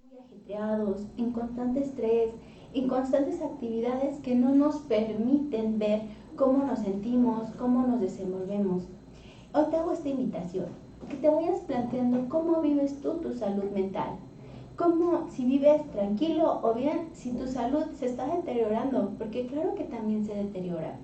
muy ajetreados, en constante estrés, en constantes actividades que no nos permiten ver cómo nos sentimos, cómo nos desenvolvemos. Hoy te hago esta invitación, que te vayas planteando cómo vives tú tu salud mental, cómo si vives tranquilo o bien si tu salud se está deteriorando, porque claro que también se deteriora.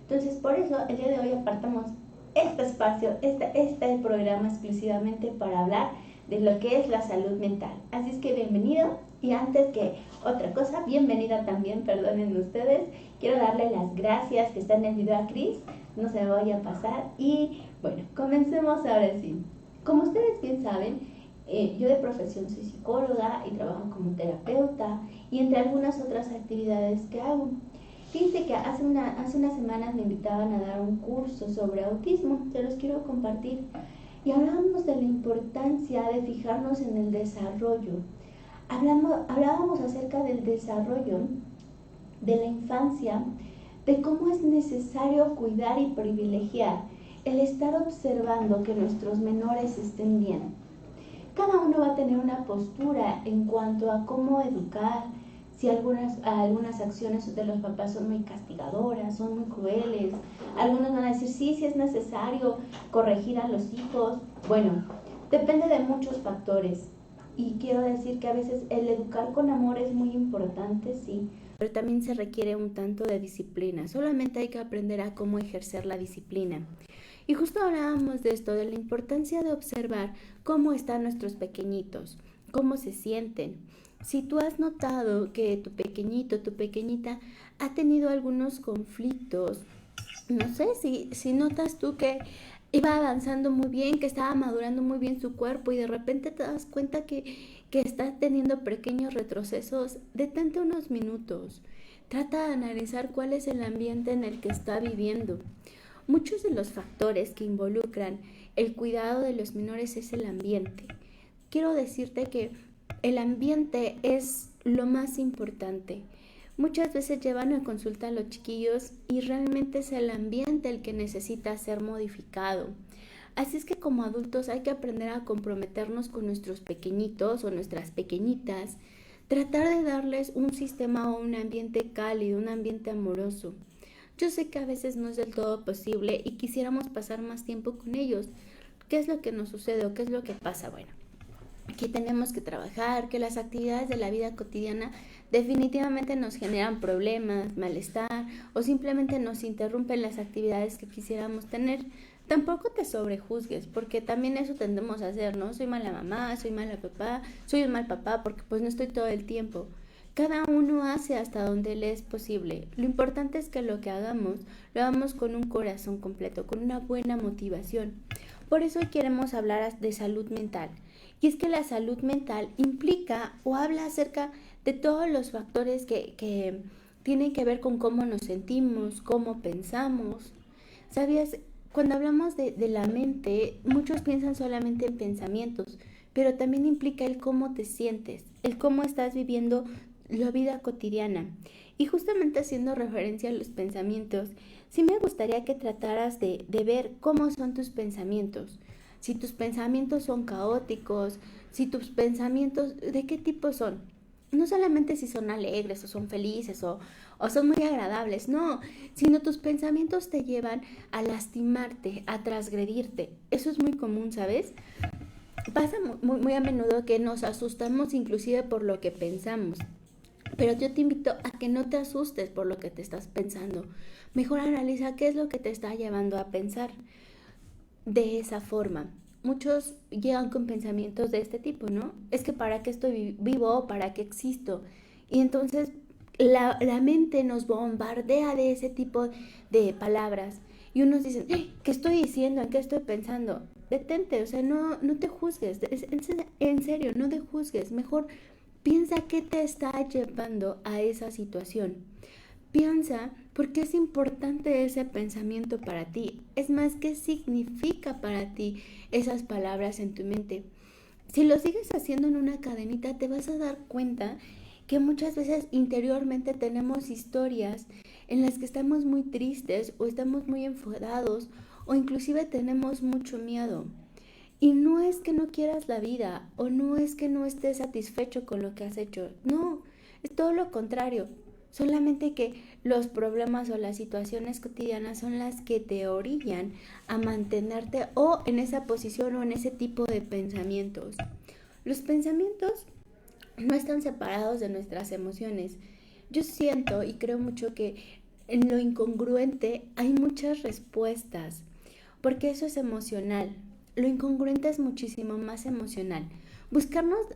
Entonces por eso el día de hoy apartamos este espacio, este programa exclusivamente para hablar de lo que es la salud mental. Así es que bienvenido y antes que otra cosa, bienvenida también, perdonen ustedes. Quiero darle las gracias que está en el video a Cris, no se me vaya a pasar. Y bueno, comencemos ahora sí. Como ustedes bien saben, yo de profesión soy psicóloga y trabajo como terapeuta y entre algunas otras actividades que hago. Fíjense que hace unas semanas me invitaban a dar un curso sobre autismo, se los quiero compartir. Y hablábamos de la importancia de fijarnos en el desarrollo. Hablábamos acerca del desarrollo de la infancia, de cómo es necesario cuidar y privilegiar el estar observando que nuestros menores estén bien. Cada uno va a tener una postura en cuanto a cómo educar, si algunas acciones de los papás son muy castigadoras, son muy crueles. Algunos van a decir, sí es necesario corregir a los hijos. Bueno, depende de muchos factores. Y quiero decir que a veces el educar con amor es muy importante, sí, pero también se requiere un tanto de disciplina. Solamente hay que aprender a cómo ejercer la disciplina. Y justo hablábamos de esto, de la importancia de observar cómo están nuestros pequeñitos, cómo se sienten. Si tú has notado que tu pequeñito, tu pequeñita ha tenido algunos conflictos, no sé, si notas tú que iba avanzando muy bien, que estaba madurando muy bien su cuerpo y de repente te das cuenta que está teniendo pequeños retrocesos, detente unos minutos. Trata de analizar cuál es el ambiente en el que está viviendo. Muchos de los factores que involucran el cuidado de los menores es el ambiente. Quiero decirte que el ambiente es lo más importante. Muchas veces llevan a consulta a los chiquillos y realmente es el ambiente el que necesita ser modificado. Así es que como adultos hay que aprender a comprometernos con nuestros pequeñitos o nuestras pequeñitas, tratar de darles un sistema o un ambiente cálido, un ambiente amoroso. Yo sé que a veces no es del todo posible y quisiéramos pasar más tiempo con ellos. ¿Qué es lo que nos sucede o qué es lo que pasa? Bueno, aquí tenemos que trabajar, que las actividades de la vida cotidiana definitivamente nos generan problemas, malestar o simplemente nos interrumpen las actividades que quisiéramos tener. Tampoco te sobrejuzgues, porque también eso tendemos a hacer, ¿no? Soy mala mamá, soy mala papá, soy un mal papá porque pues no estoy todo el tiempo. Cada uno hace hasta donde le es posible. Lo importante es que lo que hagamos, lo hagamos con un corazón completo, con una buena motivación. Por eso hoy queremos hablar de salud mental. Y es que la salud mental implica o habla acerca de todos los factores que tienen que ver con cómo nos sentimos, cómo pensamos. ¿Sabías? Cuando hablamos de la mente, muchos piensan solamente en pensamientos, pero también implica el cómo te sientes, el cómo estás viviendo la vida cotidiana. Y justamente haciendo referencia a los pensamientos, sí me gustaría que trataras de ver cómo son tus pensamientos. Si tus pensamientos son caóticos, si tus pensamientos, ¿de qué tipo son? No solamente si son alegres o son felices o son muy agradables, no, sino tus pensamientos te llevan a lastimarte, a transgredirte. Eso es muy común, ¿sabes? Pasa muy a menudo que nos asustamos inclusive por lo que pensamos. Pero yo te invito a que no te asustes por lo que te estás pensando. Mejor analiza qué es lo que te está llevando a pensar de esa forma. Muchos llegan con pensamientos de este tipo, ¿no? Es que para qué estoy vivo, para qué existo. Y entonces la mente nos bombardea de ese tipo de palabras. Y unos dicen, ¿qué estoy diciendo? ¿En qué estoy pensando? Detente, o sea, no te juzgues. En serio, no te juzgues. Mejor piensa qué te está llevando a esa situación. Piensa por qué es importante ese pensamiento para ti. Es más, ¿qué significa para ti esas palabras en tu mente? Si lo sigues haciendo en una cadenita, te vas a dar cuenta que muchas veces interiormente tenemos historias en las que estamos muy tristes o estamos muy enfadados o inclusive tenemos mucho miedo. Y no es que no quieras la vida o no es que no estés satisfecho con lo que has hecho. No, es todo lo contrario. Solamente que los problemas o las situaciones cotidianas son las que te orillan a mantenerte o en esa posición o en ese tipo de pensamientos. Los pensamientos no están separados de nuestras emociones. Yo siento y creo mucho que en lo incongruente hay muchas respuestas, porque eso es emocional. Lo incongruente es muchísimo más emocional. Buscamos,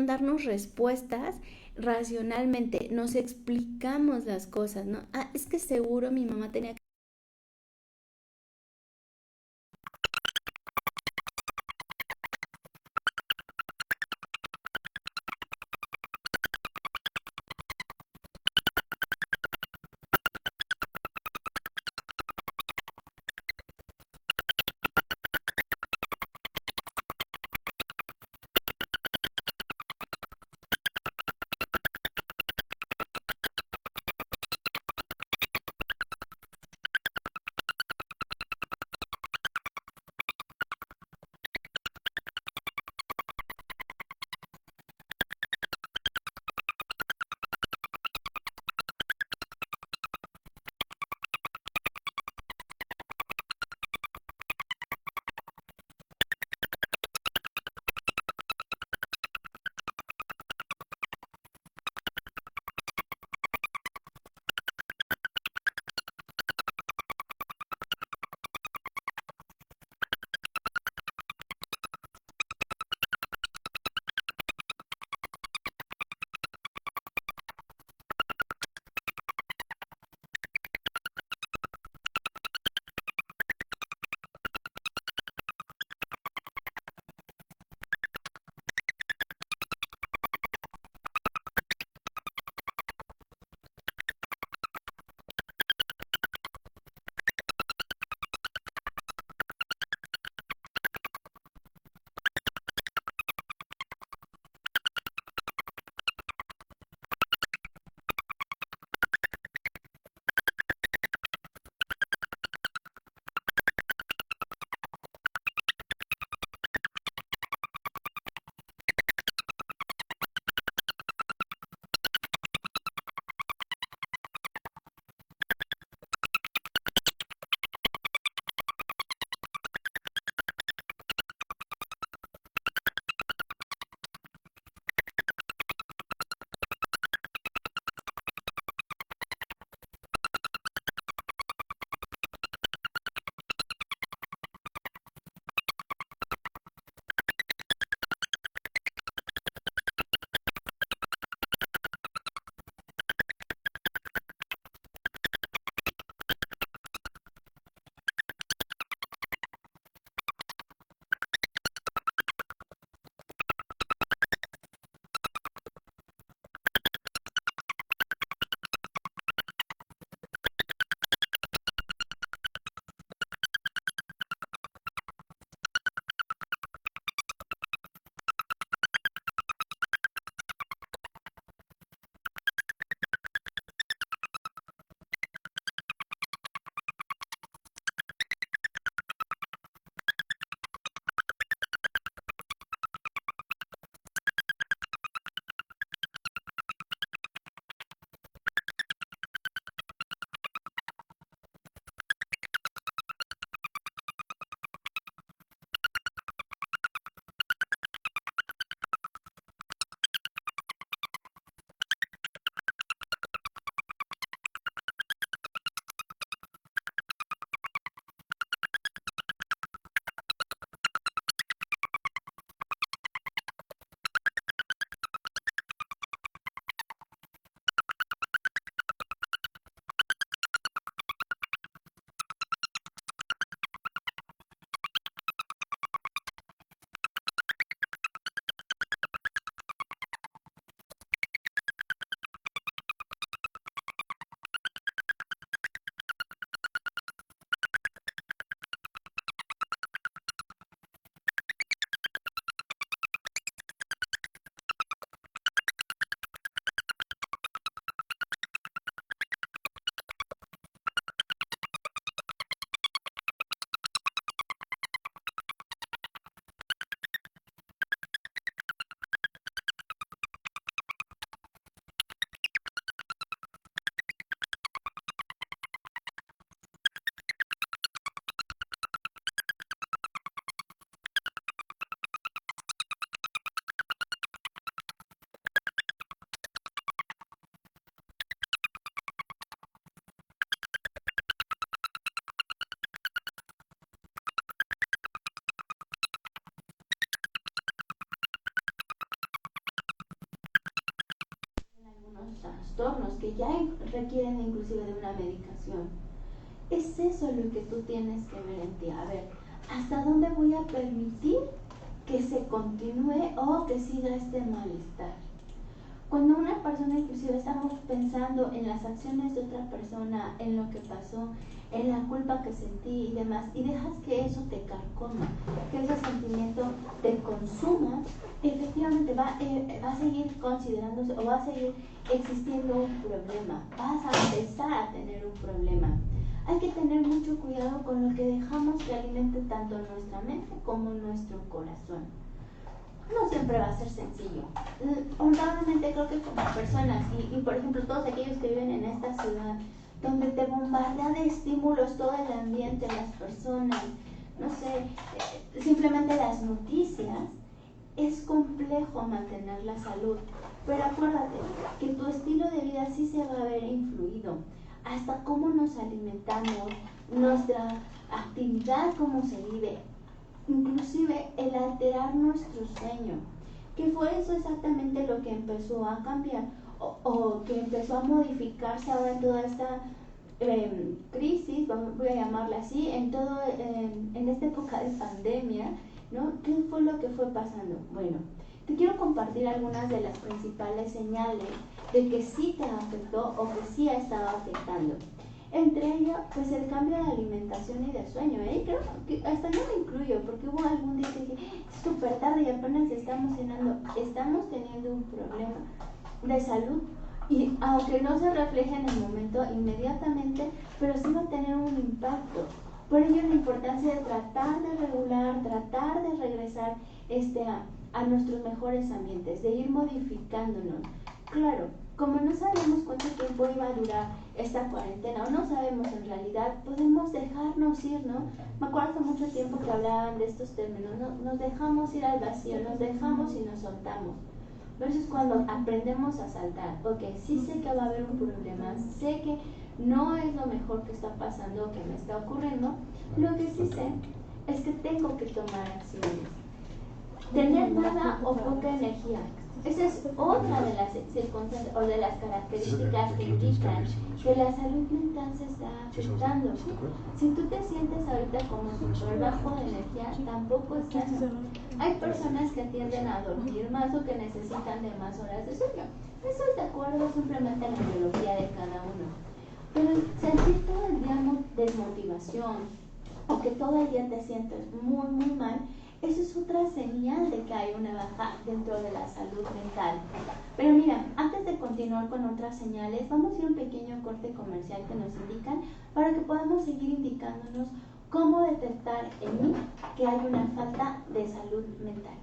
darnos respuestas racionalmente. Nos explicamos las cosas, ¿no? Ah, es que seguro mi mamá tenía que... trastornos que ya requieren inclusive de una medicación. Es eso lo que tú tienes que ver en ti. A ver, ¿hasta dónde voy a permitir que se continúe o que siga este malestar? Cuando una persona, inclusive estamos pensando en las acciones de otra persona, en lo que pasó, en la culpa que sentí y demás, y dejas que eso te carcoma, que ese sentimiento te consuma, efectivamente va a seguir considerándose o va a seguir existiendo un problema, vas a empezar a tener un problema. Hay que tener mucho cuidado con lo que dejamos que alimente tanto nuestra mente como nuestro corazón. No siempre va a ser sencillo. Honradamente creo que como personas, y por ejemplo todos aquellos que viven en esta ciudad, donde te bombardean de estímulos todo el ambiente, las personas, no sé, simplemente las noticias, es complejo mantener la salud. Pero acuérdate que tu estilo de vida sí se va a ver influido. Hasta cómo nos alimentamos, nuestra actividad, cómo se vive, inclusive el alterar nuestro sueño, que fue eso exactamente lo que empezó a cambiar o que empezó a modificarse ahora en toda esta crisis, voy a llamarla así, en esta época de pandemia, ¿no? ¿Qué fue lo que fue pasando? Bueno, te quiero compartir algunas de las principales señales de que sí te afectó o que sí ha estado afectando. Entre ellas, pues el cambio de alimentación y de sueño, creo que hasta yo me incluyo, porque hubo algún día que dije, es súper tarde y apenas estamos cenando, estamos teniendo un problema de salud, y aunque no se refleje en el momento inmediatamente, pero sí va a tener un impacto. Por ello la importancia de tratar de regular, tratar de regresar a nuestros mejores ambientes, de ir modificándonos. Claro, como no sabemos cuánto tiempo iba a durar esta cuarentena, o no sabemos en realidad, podemos dejarnos ir, ¿no? Me acuerdo hace mucho tiempo que hablaban de estos términos, ¿no? Nos dejamos ir al vacío, nos dejamos y nos soltamos. Pero eso es cuando aprendemos a saltar. Ok, sí sé que va a haber un problema, sé que no es lo mejor que está pasando o que me está ocurriendo, lo que sí sé es que tengo que tomar acciones. Tener nada o poca energía. Esa es otra de las circunstancias o de las características que indican que la salud mental se está afectando. Si tú te sientes ahorita como súper bajo de energía, tampoco es sano. Hay personas que tienden a dormir más o que necesitan de más horas de sueño. Eso es de acuerdo simplemente a la biología de cada uno. Pero sentir todo el día desmotivación o que todo el día te sientes muy, muy mal, eso es otra señal de que hay una baja dentro de la salud mental. Pero mira, antes de continuar con otras señales, vamos a ir a un pequeño corte comercial que nos indican para que podamos seguir indicándonos cómo detectar en mí que hay una falta de salud mental.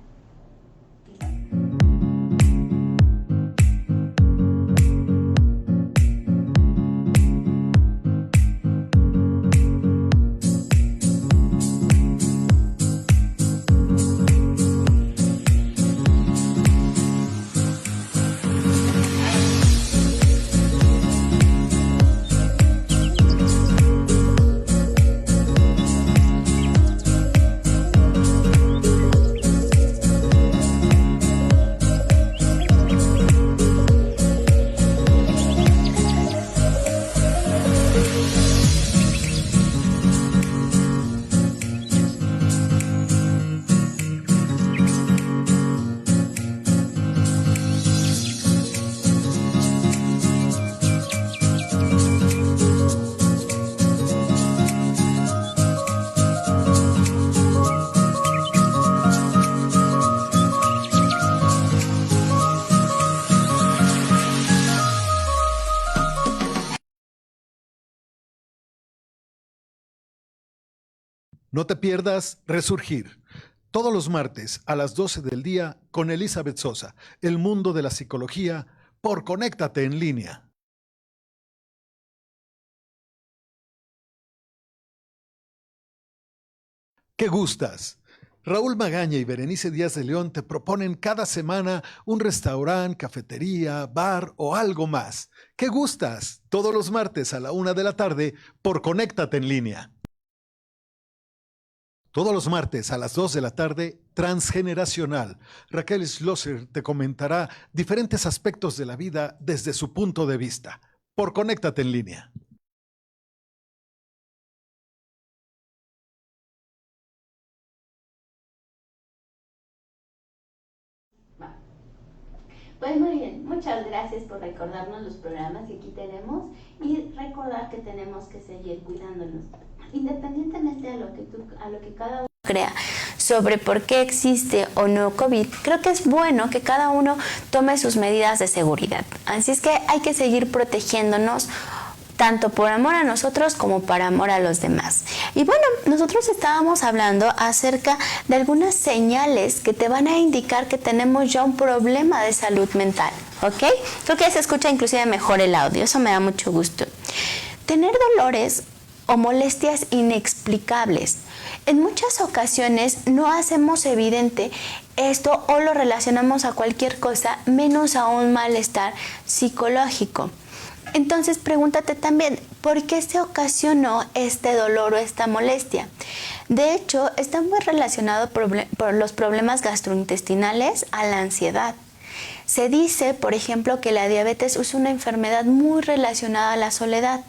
No te pierdas Resurgir, todos los martes a las 12 del día con Elizabeth Sosa, el mundo de la psicología, por Conéctate en Línea. ¿Qué gustas? Raúl Magaña y Berenice Díaz de León te proponen cada semana un restaurante, cafetería, bar o algo más. ¿Qué gustas? Todos los martes a la 1 de la tarde por Conéctate en Línea. Todos los martes a las 2 de la tarde transgeneracional. Raquel Schlosser te comentará diferentes aspectos de la vida desde su punto de vista. Por Conéctate en Línea. Pues muy bien, muchas gracias por recordarnos los programas que aquí tenemos y recordar que tenemos que seguir cuidándonos, independientemente a lo que cada uno crea sobre por qué existe o no COVID. Creo que es bueno que cada uno tome sus medidas de seguridad. Así es que hay que seguir protegiéndonos, tanto por amor a nosotros como por amor a los demás. Y bueno, nosotros estábamos hablando acerca de algunas señales que te van a indicar que tenemos ya un problema de salud mental, ¿ok? Creo que se escucha inclusive mejor el audio, eso me da mucho gusto. Tener dolores o molestias inexplicables. En muchas ocasiones no hacemos evidente esto o lo relacionamos a cualquier cosa, menos a un malestar psicológico. Entonces pregúntate también, ¿por qué se ocasionó este dolor o esta molestia? De hecho, está muy relacionado por los problemas gastrointestinales a la ansiedad. Se dice, por ejemplo, que la diabetes es una enfermedad muy relacionada a la soledad,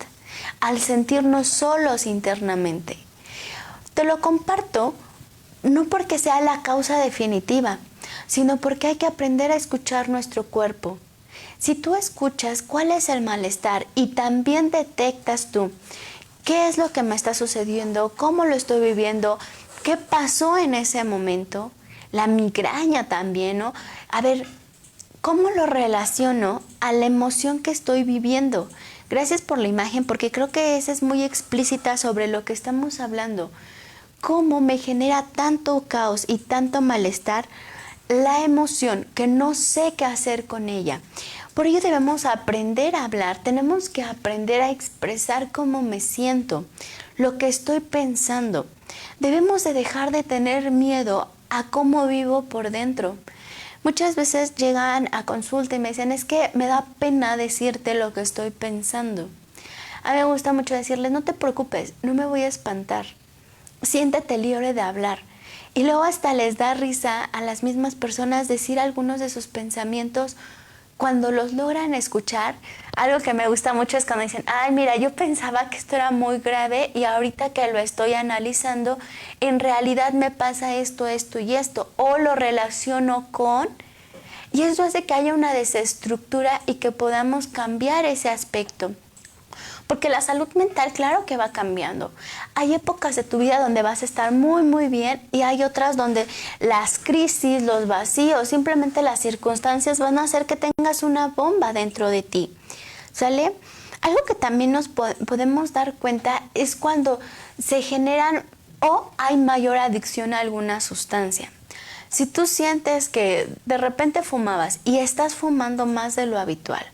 al sentirnos solos internamente. Te lo comparto no porque sea la causa definitiva, sino porque hay que aprender a escuchar nuestro cuerpo. Si tú escuchas cuál es el malestar y también detectas tú qué es lo que me está sucediendo, cómo lo estoy viviendo, qué pasó en ese momento, la migraña también, ¿no? A ver, ¿cómo lo relaciono a la emoción que estoy viviendo? Gracias por la imagen, porque creo que esa es muy explícita sobre lo que estamos hablando. ¿Cómo me genera tanto caos y tanto malestar la emoción que no sé qué hacer con ella? Por ello debemos aprender a hablar, tenemos que aprender a expresar cómo me siento, lo que estoy pensando. Debemos de dejar de tener miedo a cómo vivo por dentro. Muchas veces llegan a consulta y me dicen, es que me da pena decirte lo que estoy pensando. A mí me gusta mucho decirles, no te preocupes, no me voy a espantar. Siéntete libre de hablar. Y luego hasta les da risa a las mismas personas decir algunos de sus pensamientos cuando los logran escuchar. Algo que me gusta mucho es cuando dicen, ay, mira, yo pensaba que esto era muy grave y ahorita que lo estoy analizando, en realidad me pasa esto, esto y esto, o lo relaciono con, y eso hace que haya una desestructura y que podamos cambiar ese aspecto. Porque la salud mental, claro que va cambiando. Hay épocas de tu vida donde vas a estar muy, muy bien y hay otras donde las crisis, los vacíos, simplemente las circunstancias van a hacer que tengas una bomba dentro de ti. ¿Sale? Algo que también nos podemos dar cuenta es cuando se generan o hay mayor adicción a alguna sustancia. Si tú sientes que de repente fumabas y estás fumando más de lo habitual,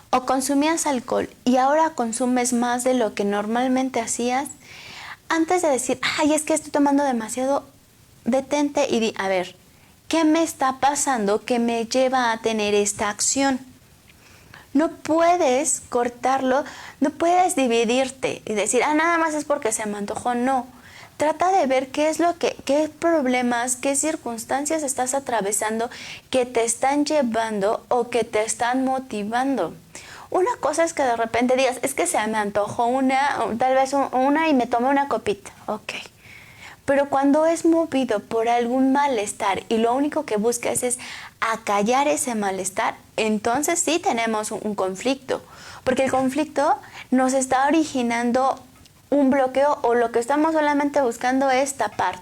o consumías alcohol y ahora consumes más de lo que normalmente hacías, antes de decir, ay, es que estoy tomando demasiado, detente y di, a ver, ¿qué me está pasando que me lleva a tener esta acción? No puedes cortarlo, no puedes dividirte y decir, nada más es porque se me antojó. No, trata de ver qué problemas, qué circunstancias estás atravesando que te están llevando o que te están motivando. Una cosa es que de repente digas, es que se me antojó tal vez una y me tomé una copita. Ok. Pero cuando es movido por algún malestar y lo único que buscas es acallar ese malestar, entonces sí tenemos un conflicto. Porque el conflicto nos está originando un bloqueo o lo que estamos solamente buscando es tapar.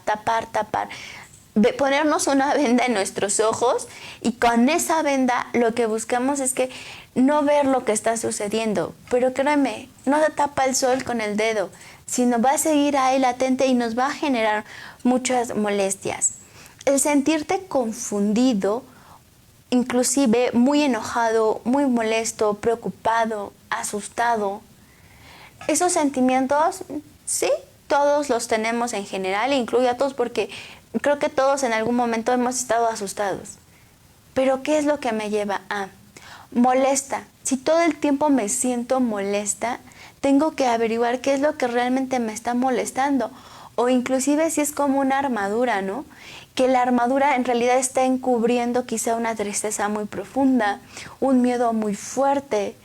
Ponernos una venda en nuestros ojos y con esa venda lo que buscamos es que no ver lo que está sucediendo. Pero créeme, no se tapa el sol con el dedo, sino va a seguir ahí latente y nos va a generar muchas molestias. El sentirte confundido, inclusive muy enojado, muy molesto, preocupado, asustado, esos sentimientos, sí, todos los tenemos en general, incluyo a todos porque creo que todos en algún momento hemos estado asustados. Pero ¿qué es lo que me lleva a molesta? Si todo el tiempo me siento molesta, tengo que averiguar qué es lo que realmente me está molestando. O inclusive si es como una armadura, ¿no? que la armadura en realidad está encubriendo quizá una tristeza muy profunda, un miedo muy fuerte,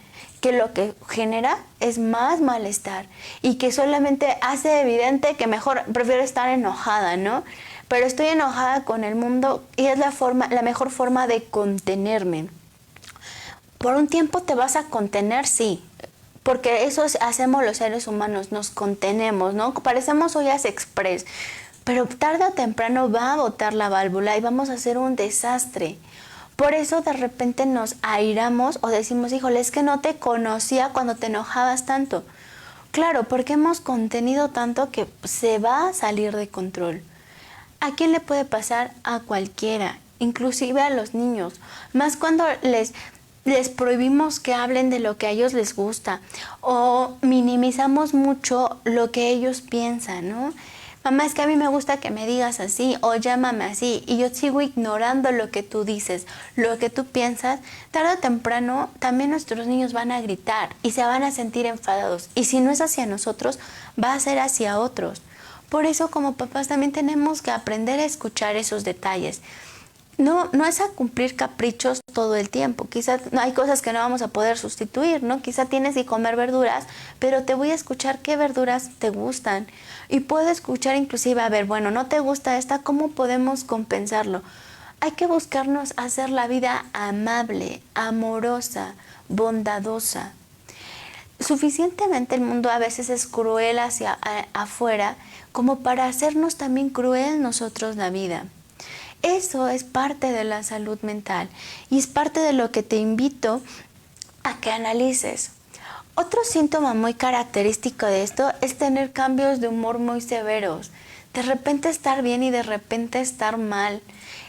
que lo que genera es más malestar y que solamente hace evidente que mejor prefiero estar enojada, ¿no? Pero estoy enojada con el mundo y es la mejor forma de contenerme. Por un tiempo te vas a contener, sí, porque eso hacemos los seres humanos, nos contenemos, ¿no? Parecemos ollas express, pero tarde o temprano va a botar la válvula y vamos a hacer un desastre. Por eso de repente nos airamos o decimos, híjole, es que no te conocía cuando te enojabas tanto. Claro, porque hemos contenido tanto que se va a salir de control. ¿A quién le puede pasar? A cualquiera, inclusive a los niños. Más cuando les prohibimos que hablen de lo que a ellos les gusta o minimizamos mucho lo que ellos piensan, ¿no? Mamá, es que a mí me gusta que me digas así o llámame así y yo sigo ignorando lo que tú dices, lo que tú piensas. Tarde o temprano también nuestros niños van a gritar y se van a sentir enfadados y si no es hacia nosotros, va a ser hacia otros. Por eso como papás también tenemos que aprender a escuchar esos detalles. No es a cumplir caprichos todo el tiempo. Quizás hay cosas que no vamos a poder sustituir, ¿no? Quizá tienes que comer verduras, pero te voy a escuchar qué verduras te gustan. Y puedo escuchar inclusive, a ver, bueno, no te gusta esta, ¿cómo podemos compensarlo? Hay que buscarnos hacer la vida amable, amorosa, bondadosa. Suficientemente el mundo a veces es cruel hacia afuera como para hacernos también cruel nosotros la vida. Eso es parte de la salud mental y es parte de lo que te invito a que analices. Otro síntoma muy característico de esto es tener cambios de humor muy severos. De repente estar bien y de repente estar mal.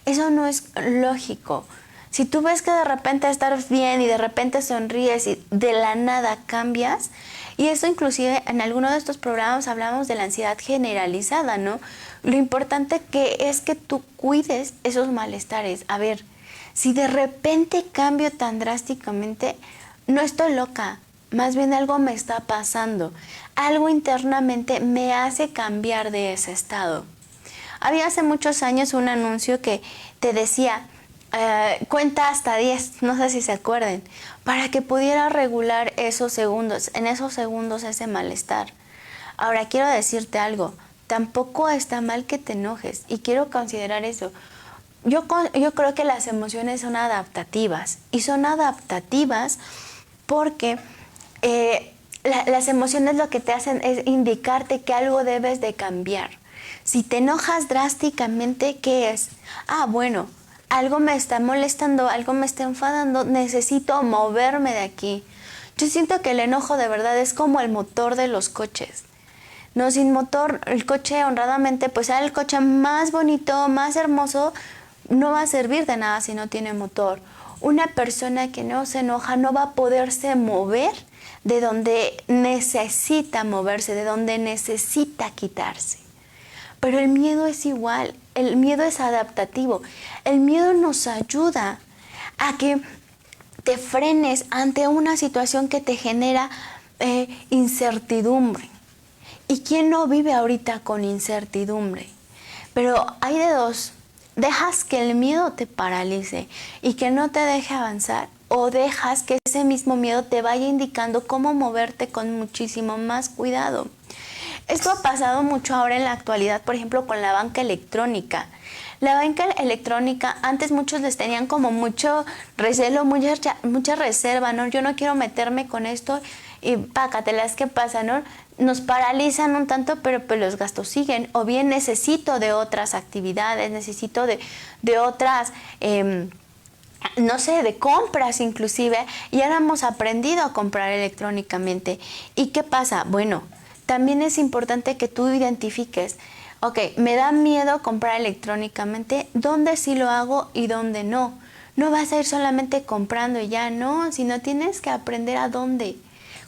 Eso no es lógico. Si tú ves que de repente estás bien y de repente sonríes y de la nada cambias, y eso inclusive en alguno de estos programas hablamos de la ansiedad generalizada, ¿no? Lo importante que es que tú cuides esos malestares. A ver, si de repente cambio tan drásticamente, no estoy loca, más bien algo me está pasando. Algo internamente me hace cambiar de ese estado. Había hace muchos años un anuncio que te decía, cuenta hasta 10, no sé si se acuerden, para que pudiera regular esos segundos, en esos segundos ese malestar. Ahora quiero decirte algo, tampoco está mal que te enojes y quiero considerar eso. Yo creo que las emociones son adaptativas y son adaptativas porque las emociones lo que te hacen es indicarte que algo debes de cambiar. Si te enojas drásticamente, ¿qué es? Ah, bueno, algo me está molestando, algo me está enfadando, necesito moverme de aquí. Yo siento que el enojo de verdad es como el motor de los coches. No, sin motor, el coche honradamente, pues sea el coche más bonito, más hermoso, no va a servir de nada si no tiene motor. Una persona que no se enoja no va a poderse mover de donde necesita moverse, de donde necesita quitarse. Pero el miedo es igual, el miedo es adaptativo. El miedo nos ayuda a que te frenes ante una situación que te genera incertidumbre. ¿Y quién no vive ahorita con incertidumbre? Pero hay de dos. Dejas que el miedo te paralice y que no te deje avanzar, o dejas que ese mismo miedo te vaya indicando cómo moverte con muchísimo más cuidado. Esto ha pasado mucho ahora en la actualidad, por ejemplo, con la banca electrónica. La banca electrónica, antes muchos les tenían como mucho recelo, mucha reserva, ¿no? Yo no quiero meterme con esto y pácatelas, ¿qué pasa, no? Nos paralizan un tanto, pero pues los gastos siguen. O bien necesito de otras actividades, necesito de otras, no sé, de compras inclusive. Y ahora hemos aprendido a comprar electrónicamente. ¿Y qué pasa? Bueno, también es importante que tú identifiques, ok, me da miedo comprar electrónicamente, ¿dónde sí lo hago y dónde no? No vas a ir solamente comprando y ya, no, sino tienes que aprender a dónde,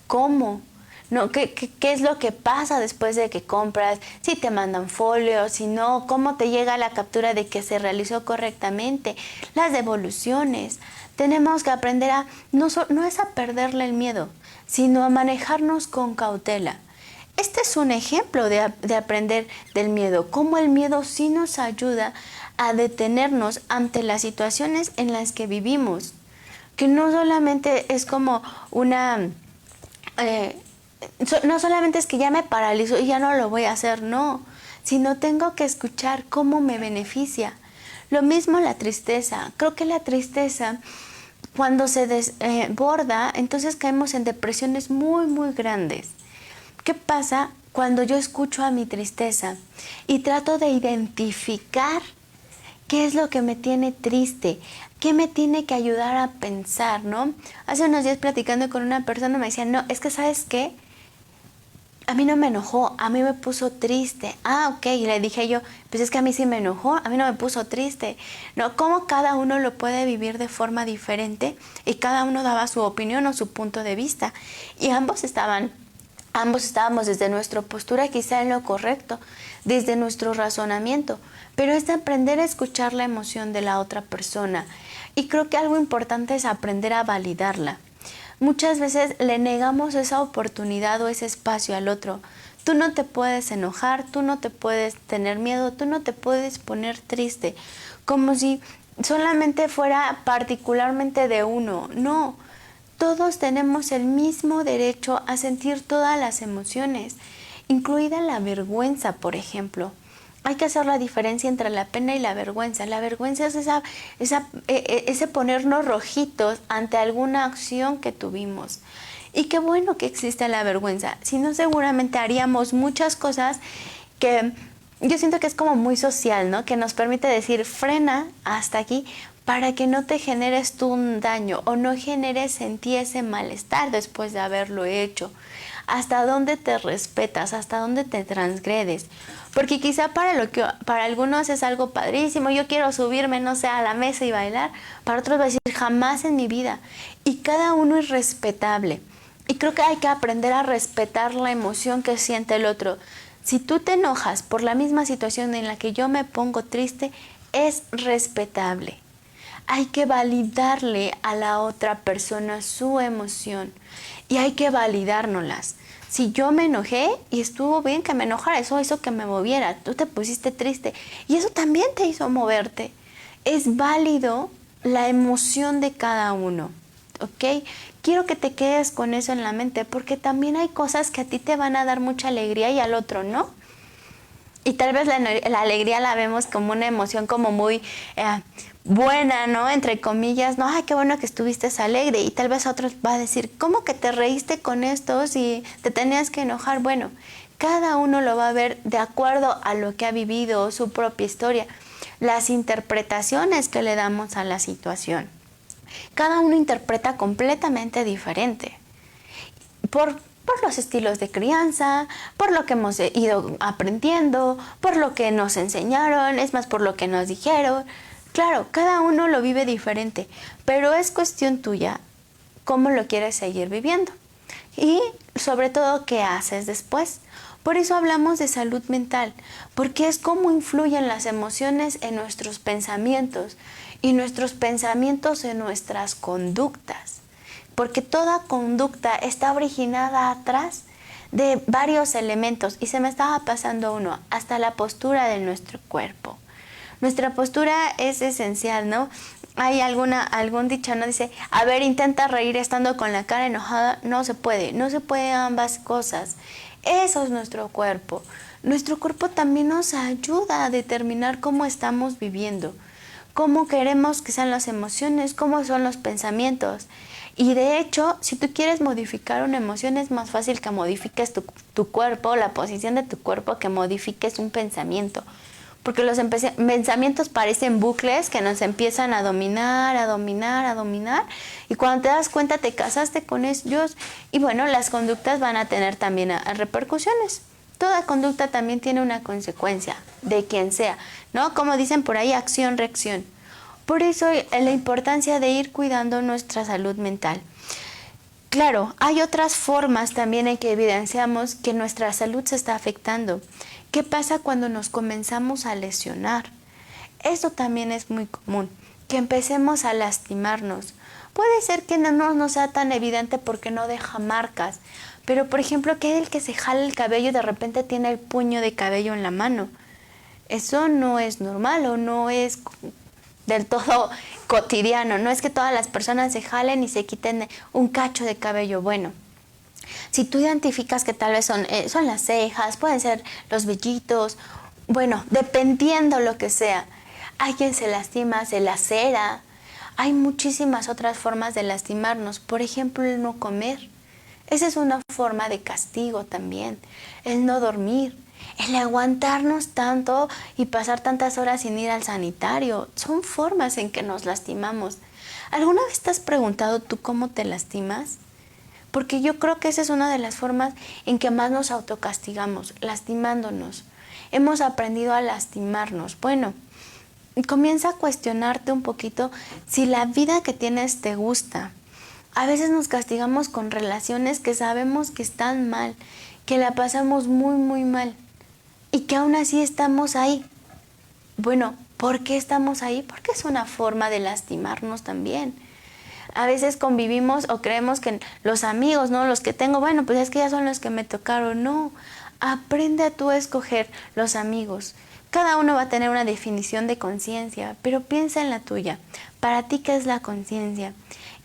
cómo, ¿no? ¿Qué es lo que pasa después de que compras? Si te mandan folios, si no, cómo te llega la captura de que se realizó correctamente, las devoluciones. Tenemos que aprender a, no es a perderle el miedo, sino a manejarnos con cautela. Este es un ejemplo de aprender del miedo, cómo el miedo sí nos ayuda a detenernos ante las situaciones en las que vivimos, que no solamente es como una... no solamente es que ya me paralizo y ya no lo voy a hacer, no, sino tengo que escuchar cómo me beneficia. Lo mismo la tristeza. Creo que la tristeza, cuando se desborda, entonces caemos en depresiones muy, muy grandes. ¿Qué pasa cuando yo escucho a mi tristeza y trato de identificar qué es lo que me tiene triste? ¿Qué me tiene que ayudar a pensar, no? Hace unos días platicando con una persona me decía, no, es que ¿sabes qué? A mí no me enojó, a mí me puso triste. Ah, ok, y le dije yo, pues es que a mí sí me enojó, a mí no me puso triste. No, cómo cada uno lo puede vivir de forma diferente y cada uno daba su opinión o su punto de vista. Y ambos estábamos desde nuestra postura quizá en lo correcto, desde nuestro razonamiento, pero es de aprender a escuchar la emoción de la otra persona. Y creo que algo importante es aprender a validarla. Muchas veces le negamos esa oportunidad o ese espacio al otro. Tú no te puedes enojar, tú no te puedes tener miedo, tú no te puedes poner triste, como si solamente fuera particularmente de uno. No, todos tenemos el mismo derecho a sentir todas las emociones, incluida la vergüenza, por ejemplo. Hay que hacer la diferencia entre la pena y la vergüenza. La vergüenza es ese ponernos rojitos ante alguna acción que tuvimos. Y qué bueno que existe la vergüenza. Si no, seguramente haríamos muchas cosas que yo siento que es como muy social, ¿no? Que nos permite decir, frena hasta aquí para que no te generes tú un daño o no generes en ti ese malestar después de haberlo hecho. ¿Hasta dónde te respetas? ¿Hasta dónde te transgredes? Porque quizá para algunos es algo padrísimo, yo quiero subirme, no sé, a la mesa y bailar. Para otros va a decir, jamás en mi vida. Y cada uno es respetable. Y creo que hay que aprender a respetar la emoción que siente el otro. Si tú te enojas por la misma situación en la que yo me pongo triste, es respetable. Hay que validarle a la otra persona su emoción y hay que validárnoslas. Si yo me enojé y estuvo bien que me enojara, eso hizo que me moviera, tú te pusiste triste y eso también te hizo moverte. Es válido la emoción de cada uno, ¿ok? Quiero que te quedes con eso en la mente porque también hay cosas que a ti te van a dar mucha alegría y al otro no. Y tal vez la alegría la vemos como una emoción como muy buena, ¿no? Entre comillas, no, ay, qué bueno que estuviste alegre. Y tal vez a otros va a decir, ¿cómo que te reíste con esto si te tenías que enojar? Bueno, cada uno lo va a ver de acuerdo a lo que ha vivido, su propia historia, las interpretaciones que le damos a la situación. Cada uno interpreta completamente diferente. Por los estilos de crianza, por lo que hemos ido aprendiendo, por lo que nos enseñaron, es más, por lo que nos dijeron. Claro, cada uno lo vive diferente, pero es cuestión tuya cómo lo quieres seguir viviendo y sobre todo qué haces después. Por eso hablamos de salud mental, porque es cómo influyen las emociones en nuestros pensamientos y nuestros pensamientos en nuestras conductas. Porque toda conducta está originada atrás de varios elementos y se me estaba pasando uno, hasta la postura de nuestro cuerpo. Nuestra postura es esencial, ¿no? Hay algún dicho, ¿no? Dice, a ver, intenta reír estando con la cara enojada. No se puede ambas cosas. Eso es nuestro cuerpo. Nuestro cuerpo también nos ayuda a determinar cómo estamos viviendo, cómo queremos que sean las emociones, cómo son los pensamientos. Y de hecho, si tú quieres modificar una emoción, es más fácil que modifiques tu cuerpo, la posición de tu cuerpo, que modifiques un pensamiento. Porque los pensamientos parecen bucles que nos empiezan a dominar, a dominar, a dominar. Y cuando te das cuenta, te casaste con ellos. Y bueno, las conductas van a tener también repercusiones. Toda conducta también tiene una consecuencia, de quien sea, ¿no? Como dicen por ahí, acción, reacción. Por eso la importancia de ir cuidando nuestra salud mental. Claro, hay otras formas también en que evidenciamos que nuestra salud se está afectando. ¿Qué pasa cuando nos comenzamos a lesionar? Eso también es muy común, que empecemos a lastimarnos. Puede ser que no sea tan evidente porque no deja marcas, pero por ejemplo, que el que se jala el cabello y de repente tiene el puño de cabello en la mano. Eso no es normal o no es del todo cotidiano. No es que todas las personas se jalen y se quiten un cacho de cabello. Bueno, si tú identificas que tal vez son las cejas, pueden ser los vellitos, bueno, dependiendo lo que sea. Hay quien se lastima, se lacera. Hay muchísimas otras formas de lastimarnos. Por ejemplo, el no comer. Esa es una forma de castigo también. El no dormir, el aguantarnos tanto y pasar tantas horas sin ir al sanitario. Son formas en que nos lastimamos. ¿Alguna vez te has preguntado tú cómo te lastimas? Porque yo creo que esa es una de las formas en que más nos autocastigamos, lastimándonos. Hemos aprendido a lastimarnos. Bueno, comienza a cuestionarte un poquito si la vida que tienes te gusta. A veces nos castigamos con relaciones que sabemos que están mal, que la pasamos muy, muy mal y que aún así estamos ahí. Bueno, ¿por qué estamos ahí? Porque es una forma de lastimarnos también. A veces convivimos o creemos que los amigos, ¿no? Los que tengo, bueno, pues es que ya son los que me tocaron. No, aprende a tú a escoger los amigos. Cada uno va a tener una definición de conciencia, pero piensa en la tuya. Para ti, ¿qué es la conciencia?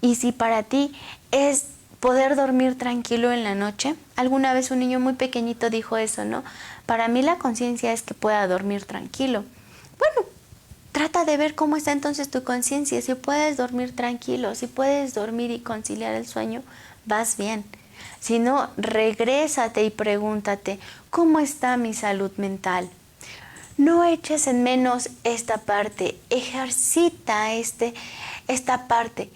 Y si para ti es poder dormir tranquilo en la noche. Alguna vez un niño muy pequeñito dijo eso, ¿no? Para mí la conciencia es que pueda dormir tranquilo. Bueno, trata de ver cómo está entonces tu conciencia. Si puedes dormir tranquilo, si puedes dormir y conciliar el sueño, vas bien. Si no, regrésate y pregúntate, ¿cómo está mi salud mental? No eches en menos esta parte, ejercita esta parte.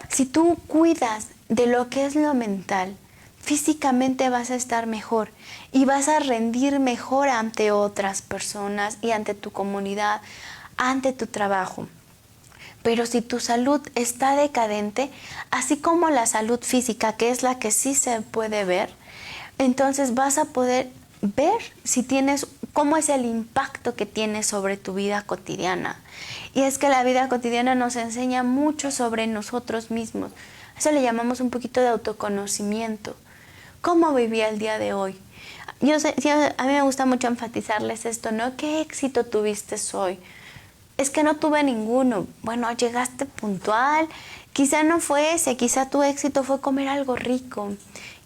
Si tú cuidas de lo que es lo mental, físicamente vas a estar mejor y vas a rendir mejor ante otras personas y ante tu comunidad, ante tu trabajo. Pero si tu salud está decadente, así como la salud física, que es la que sí se puede ver, entonces vas a poder ver si tienes, cómo es el impacto que tienes sobre tu vida cotidiana. Y es que la vida cotidiana nos enseña mucho sobre nosotros mismos. Eso le llamamos un poquito de autoconocimiento. ¿Cómo viví el día de hoy? A mí me gusta mucho enfatizarles esto, ¿no? ¿Qué éxito tuviste hoy? Es que no tuve ninguno. Bueno, llegaste puntual. Quizá no fue ese, quizá tu éxito fue comer algo rico.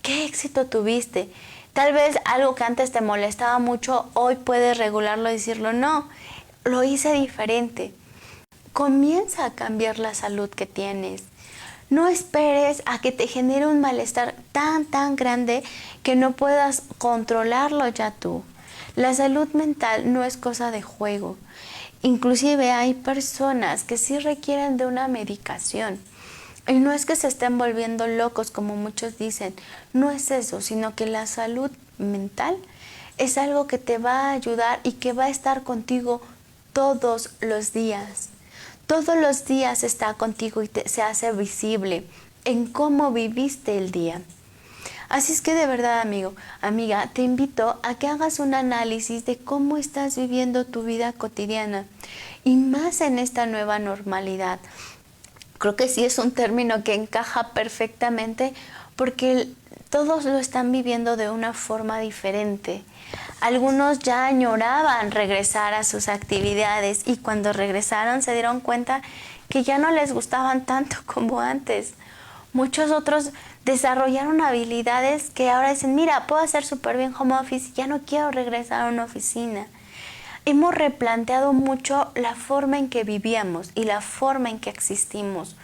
¿Qué éxito tuviste? Tal vez algo que antes te molestaba mucho, hoy puedes regularlo y decirlo, no, lo hice diferente. Comienza a cambiar la salud que tienes. No esperes a que te genere un malestar tan grande que no puedas controlarlo ya tú. La salud mental no es cosa de juego. Inclusive hay personas que sí requieren de una medicación. Y no es que se estén volviendo locos como muchos dicen. No es eso, sino que la salud mental es algo que te va a ayudar y que va a estar contigo todos los días. Todos los días está contigo y se hace visible en cómo viviste el día. Así es que de verdad, amigo, amiga, te invito a que hagas un análisis de cómo estás viviendo tu vida cotidiana y más en esta nueva normalidad. Creo que sí es un término que encaja perfectamente porque todos lo están viviendo de una forma diferente. Algunos ya añoraban regresar a sus actividades y cuando regresaron se dieron cuenta que ya no les gustaban tanto como antes. Muchos otros desarrollaron habilidades que ahora dicen, mira, puedo hacer súper bien home office y ya no quiero regresar a una oficina. Hemos replanteado mucho la forma en que vivíamos y la forma en que existimos.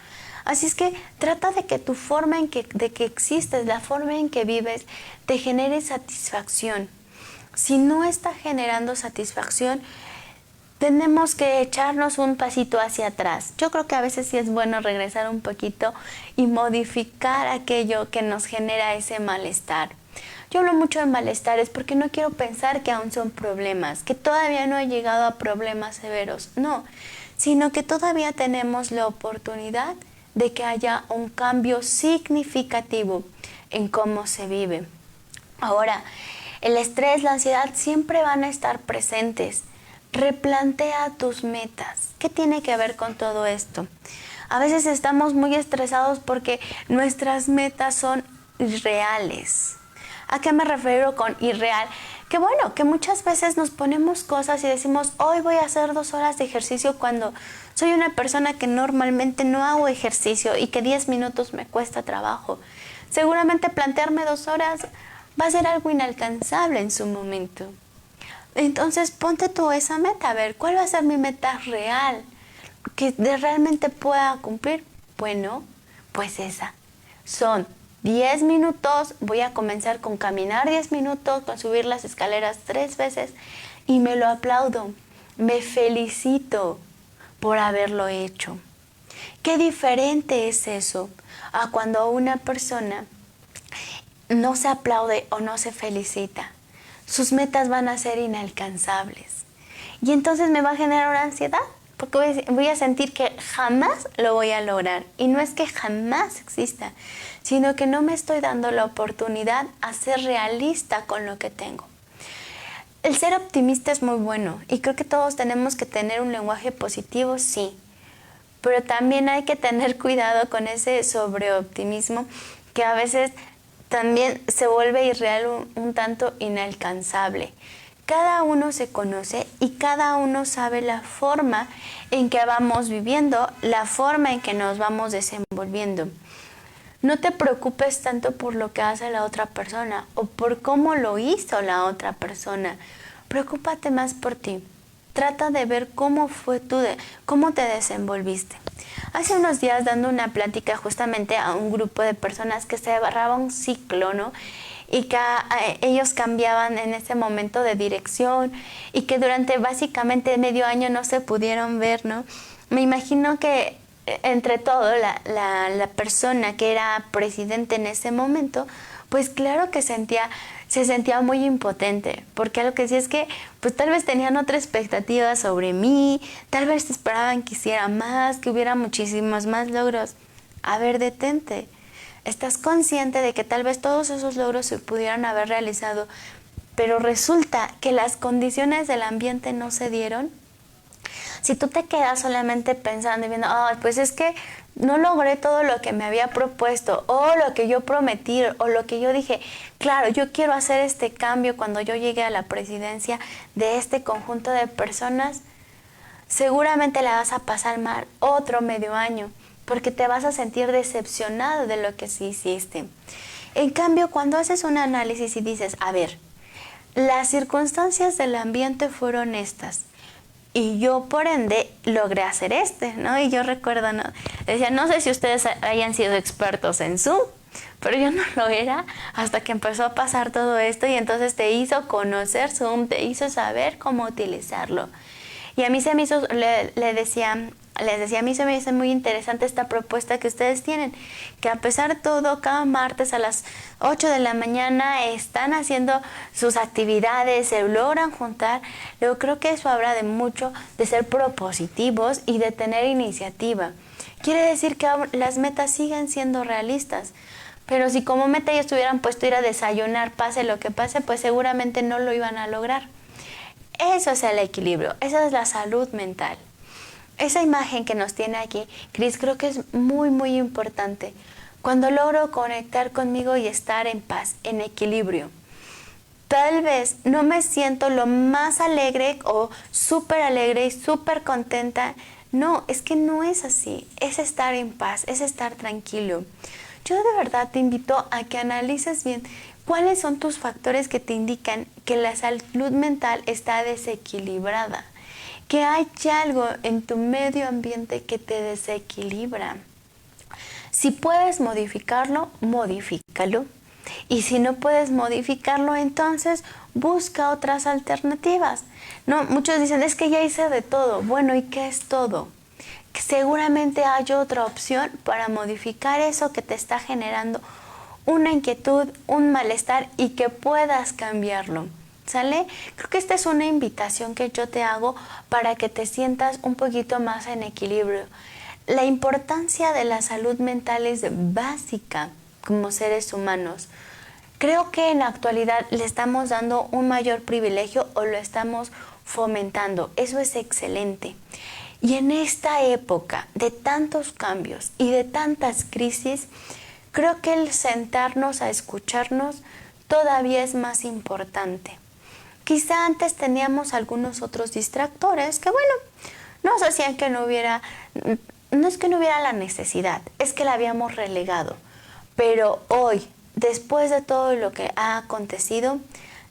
Así es que trata de que tu forma de que existes, la forma en que vives, te genere satisfacción. Si no está generando satisfacción, tenemos que echarnos un pasito hacia atrás. Yo creo que a veces sí es bueno regresar un poquito y modificar aquello que nos genera ese malestar. Yo hablo mucho de malestares porque no quiero pensar que aún son problemas, que todavía no he llegado a problemas severos. No, sino que todavía tenemos la oportunidad de que haya un cambio significativo en cómo se vive. Ahora, el estrés, la ansiedad siempre van a estar presentes. Replantea tus metas. ¿Qué tiene que ver con todo esto? A veces estamos muy estresados porque nuestras metas son irreales. ¿A qué me refiero con irreal? que bueno, que muchas veces nos ponemos cosas y decimos, hoy voy a hacer 2 horas de ejercicio cuando soy una persona que normalmente no hago ejercicio y que 10 minutos me cuesta trabajo. Seguramente plantearme 2 horas va a ser algo inalcanzable en su momento. Entonces ponte tú esa meta, a ver, ¿cuál va a ser mi meta real? Que realmente pueda cumplir. Bueno, pues esa. Son 10 minutos, voy a comenzar con caminar 10 minutos, con subir las escaleras 3 veces y me lo aplaudo. Me felicito por haberlo hecho. Qué diferente es eso a cuando una persona no se aplaude o no se felicita. Sus metas van a ser inalcanzables. Y entonces me va a generar una ansiedad, porque voy a sentir que jamás lo voy a lograr. Y no es que jamás exista, sino que no me estoy dando la oportunidad a ser realista con lo que tengo. El ser optimista es muy bueno y creo que todos tenemos que tener un lenguaje positivo, sí. Pero también hay que tener cuidado con ese sobreoptimismo que a veces también se vuelve irreal, un tanto inalcanzable. Cada uno se conoce y cada uno sabe la forma en que vamos viviendo, la forma en que nos vamos desenvolviendo. No te preocupes tanto por lo que hace la otra persona o por cómo lo hizo la otra persona. Preocúpate más por ti. Trata de ver cómo fue cómo te desenvolviste. Hace unos días dando una plática justamente a un grupo de personas que se agarraba un ciclo, ¿no? Y que ellos cambiaban en ese momento de dirección y que durante básicamente medio año no se pudieron ver, ¿no? Me imagino que entre todo la persona que era presidente en ese momento, pues claro que se sentía muy impotente, porque algo que decía es que pues tal vez tenían otra expectativa sobre mí, tal vez esperaban que hiciera más, que hubiera muchísimos más logros. A ver, detente. ¿Estás consciente de que tal vez todos esos logros se pudieran haber realizado, pero resulta que las condiciones del ambiente no se dieron? Si tú te quedas solamente pensando y viendo, pues es que no logré todo lo que me había propuesto, o lo que yo prometí, o lo que yo dije, claro, yo quiero hacer este cambio cuando yo llegue a la presidencia de este conjunto de personas, seguramente la vas a pasar mal otro medio año, porque te vas a sentir decepcionado de lo que sí hiciste. En cambio, cuando haces un análisis y dices, a ver, las circunstancias del ambiente fueron estas, y yo, por ende, logré hacer ¿no? Y yo recuerdo, ¿no? Decía, no sé si ustedes hayan sido expertos en Zoom, pero yo no lo era hasta que empezó a pasar todo esto y entonces te hizo conocer Zoom, te hizo saber cómo utilizarlo. Y a mí se me hizo, les decía, a mí se me hizo muy interesante esta propuesta que ustedes tienen, que a pesar de todo, cada martes a las 8 de la mañana están haciendo sus actividades, se logran juntar. Yo creo que eso habla de mucho de ser propositivos y de tener iniciativa. Quiere decir que las metas siguen siendo realistas, pero si como meta ellos tuvieran puesto ir a desayunar, pase lo que pase, pues seguramente no lo iban a lograr. Eso es el equilibrio, esa es la salud mental. Esa imagen que nos tiene aquí, Cris, creo que es muy, muy importante. Cuando logro conectar conmigo y estar en paz, en equilibrio. Tal vez no me siento lo más alegre o súper alegre y súper contenta. No, es que no es así. Es estar en paz, es estar tranquilo. Yo de verdad te invito a que analices bien cuáles son tus factores que te indican que la salud mental está desequilibrada, que hay algo en tu medio ambiente que te desequilibra. Si puedes modificarlo, modifícalo. Y si no puedes modificarlo, entonces busca otras alternativas. No, muchos dicen, es que ya hice de todo. Bueno, ¿y qué es todo? Seguramente hay otra opción para modificar eso que te está generando una inquietud, un malestar y que puedas cambiarlo. ¿Sale? Creo que esta es una invitación que yo te hago para que te sientas un poquito más en equilibrio. La importancia de la salud mental es básica como seres humanos. Creo que en la actualidad le estamos dando un mayor privilegio o lo estamos fomentando. Eso es excelente. Y en esta época de tantos cambios y de tantas crisis, creo que el sentarnos a escucharnos todavía es más importante. Quizá antes teníamos algunos otros distractores que, bueno, nos hacían que no hubiera, no es que no hubiera la necesidad, es que la habíamos relegado. Pero hoy, después de todo lo que ha acontecido,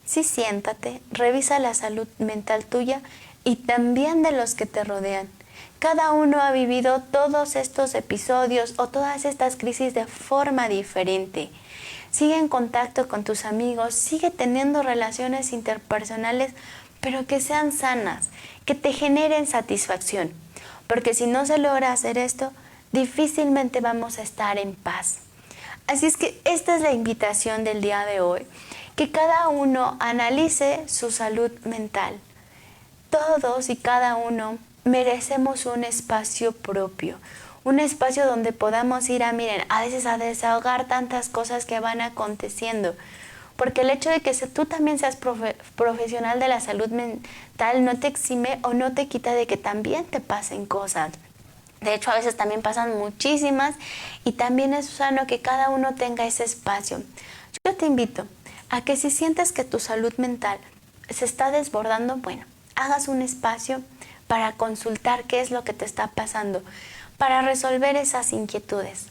sí siéntate, revisa la salud mental tuya y también de los que te rodean. Cada uno ha vivido todos estos episodios o todas estas crisis de forma diferente. Sigue en contacto con tus amigos, sigue teniendo relaciones interpersonales, pero que sean sanas, que te generen satisfacción. Porque si no se logra hacer esto, difícilmente vamos a estar en paz. Así es que esta es la invitación del día de hoy, que cada uno analice su salud mental. Todos y cada uno merecemos un espacio propio, un espacio donde podamos ir a veces a desahogar tantas cosas que van aconteciendo. Porque el hecho de que tú también seas profesional de la salud mental no te exime o no te quita de que también te pasen cosas. De hecho, a veces también pasan muchísimas y también es sano que cada uno tenga ese espacio. Yo te invito a que si sientes que tu salud mental se está desbordando, bueno, hagas un espacio para consultar qué es lo que te está pasando, para resolver esas inquietudes.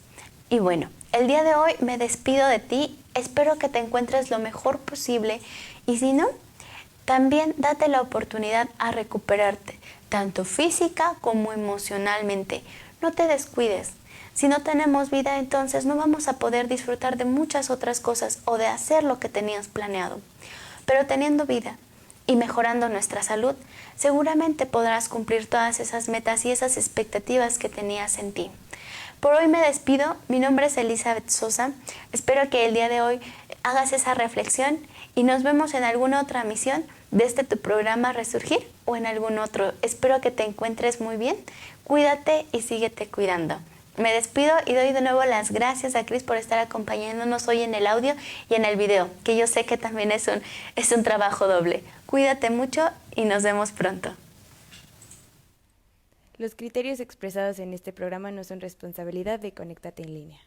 Y bueno, el día de hoy me despido de ti, espero que te encuentres lo mejor posible y si no, también date la oportunidad a recuperarte, tanto física como emocionalmente. No te descuides. Si no tenemos vida, entonces no vamos a poder disfrutar de muchas otras cosas o de hacer lo que tenías planeado. Pero teniendo vida y mejorando nuestra salud, seguramente podrás cumplir todas esas metas y esas expectativas que tenías en ti. Por hoy me despido, mi nombre es Elizabeth Sosa, espero que el día de hoy hagas esa reflexión y nos vemos en alguna otra misión de tu programa Resurgir o en algún otro. Espero que te encuentres muy bien, cuídate y síguete cuidando. Me despido y doy de nuevo las gracias a Cris por estar acompañándonos hoy en el audio y en el video, que yo sé que también es un trabajo doble. Cuídate mucho y nos vemos pronto. Los criterios expresados en este programa no son responsabilidad de Conéctate en Línea.